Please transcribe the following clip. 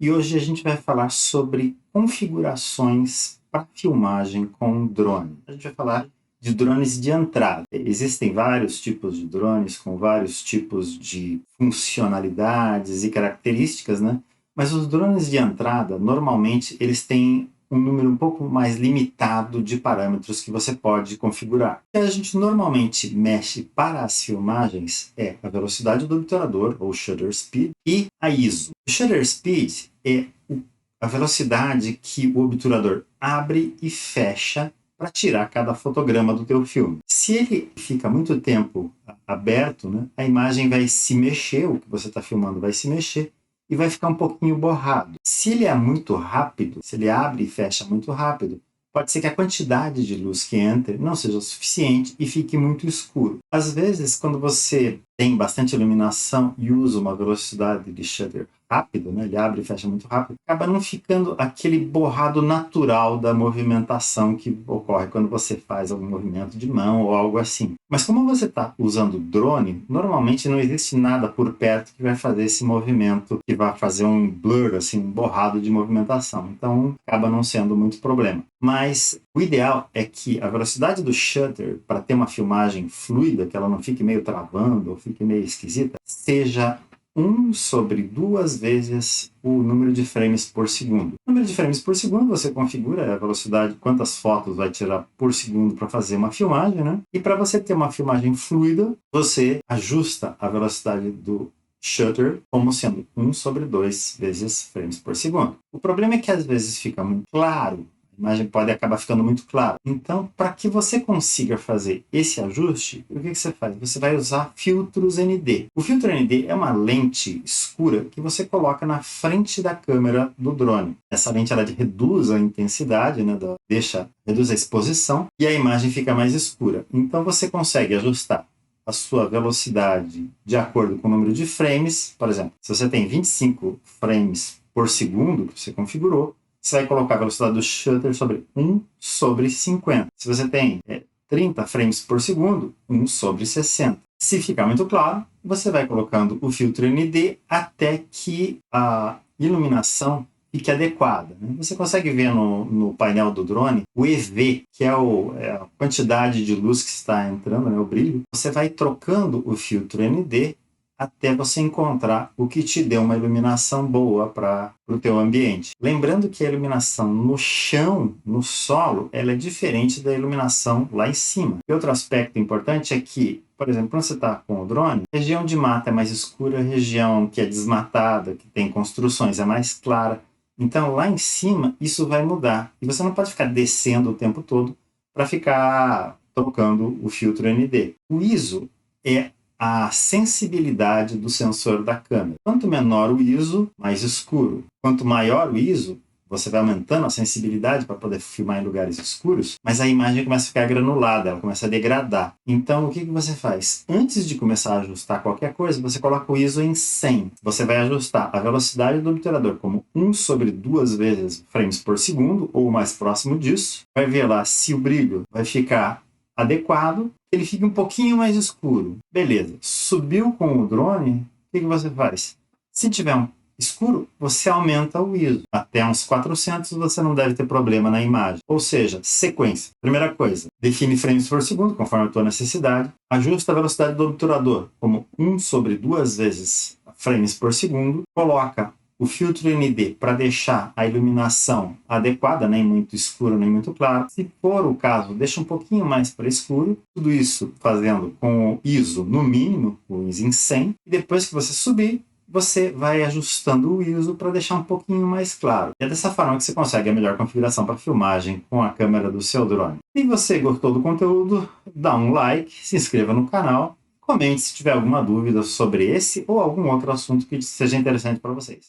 E hoje a gente vai falar sobre configurações para filmagem com drone. A gente vai falar de drones de entrada. Existem vários tipos de drones com vários tipos de funcionalidades e características, né? Mas os drones de entrada, normalmente, eles têm um número um pouco mais limitado de parâmetros que você pode configurar. O que a gente normalmente mexe para as filmagens é a velocidade do obturador, ou shutter speed, e a ISO. O shutter speed é a velocidade que o obturador abre e fecha para tirar cada fotograma do teu filme. Se ele fica muito tempo aberto, né, a imagem vai se mexer, o que você está filmando vai se mexer, e vai ficar um pouquinho borrado. Se ele é muito rápido, se ele abre e fecha muito rápido, pode ser que a quantidade de luz que entre não seja suficiente e fique muito escuro. Às vezes, quando você tem bastante iluminação e usa uma velocidade de shutter rápido, né, ele abre e fecha muito rápido, acaba não ficando aquele borrado natural da movimentação que ocorre quando você faz algum movimento de mão ou algo assim. Mas como você está usando drone, normalmente não existe nada por perto que vai fazer esse movimento, que vai fazer um blur, assim, um borrado de movimentação. Então, acaba não sendo muito problema. Mas o ideal é que a velocidade do shutter, para ter uma filmagem fluida, que ela não fique meio travando ou fique meio esquisita, seja 1 sobre 2 vezes o número de frames por segundo. O número de frames por segundo você configura a velocidade, quantas fotos vai tirar por segundo para fazer uma filmagem, né? E para você ter uma filmagem fluida, você ajusta a velocidade do shutter como sendo 1 sobre 2 vezes frames por segundo. O problema é que às vezes fica muito claro, a imagem pode acabar ficando muito clara. Então, para que você consiga fazer esse ajuste, o que você faz? Você vai usar filtros ND. O filtro ND é uma lente escura que você coloca na frente da câmera do drone. Essa lente ela reduz a intensidade, né, reduz a exposição e a imagem fica mais escura. Então, você consegue ajustar a sua velocidade de acordo com o número de frames. Por exemplo, se você tem 25 frames por segundo que você configurou, você vai colocar a velocidade do shutter sobre 1 sobre 50. Se você tem 30 frames por segundo, 1 sobre 60. Se ficar muito claro, você vai colocando o filtro ND até que a iluminação fique adequada, né? Você consegue ver no painel do drone o EV, que é a quantidade de luz que está entrando, né, o brilho. Você vai trocando o filtro ND até você encontrar o que te dê uma iluminação boa para o teu ambiente. Lembrando que a iluminação no chão, no solo, ela é diferente da iluminação lá em cima. E outro aspecto importante é que, por exemplo, quando você está com o drone, a região de mata é mais escura, a região que é desmatada, que tem construções, é mais clara. Então, lá em cima, isso vai mudar. E você não pode ficar descendo o tempo todo para ficar trocando o filtro ND. O ISO é a sensibilidade do sensor da câmera. Quanto menor o ISO, mais escuro. Quanto maior o ISO, você vai aumentando a sensibilidade para poder filmar em lugares escuros, mas a imagem começa a ficar granulada, ela começa a degradar. Então, o que você faz? Antes de começar a ajustar qualquer coisa, você coloca o ISO em 100. Você vai ajustar a velocidade do obturador como 1 sobre 2 vezes frames por segundo, ou mais próximo disso. Vai ver lá se o brilho vai ficar adequado, ele fica um pouquinho mais escuro. Beleza. Subiu com o drone, o que você faz? Se tiver um escuro, você aumenta o ISO. Até uns 400 você não deve ter problema na imagem. Ou seja, sequência. Primeira coisa, define frames por segundo, conforme a tua necessidade. Ajusta a velocidade do obturador como 1 sobre 2 vezes frames por segundo. Coloca o filtro ND para deixar a iluminação adequada, nem muito escuro, nem muito claro. Se for o caso, deixa um pouquinho mais para escuro. Tudo isso fazendo com o ISO no mínimo, o ISO em 100. E depois que você subir, você vai ajustando o ISO para deixar um pouquinho mais claro. É dessa forma que você consegue a melhor configuração para filmagem com a câmera do seu drone. Se você gostou do conteúdo, dá um like, se inscreva no canal, comente se tiver alguma dúvida sobre esse ou algum outro assunto que seja interessante para vocês.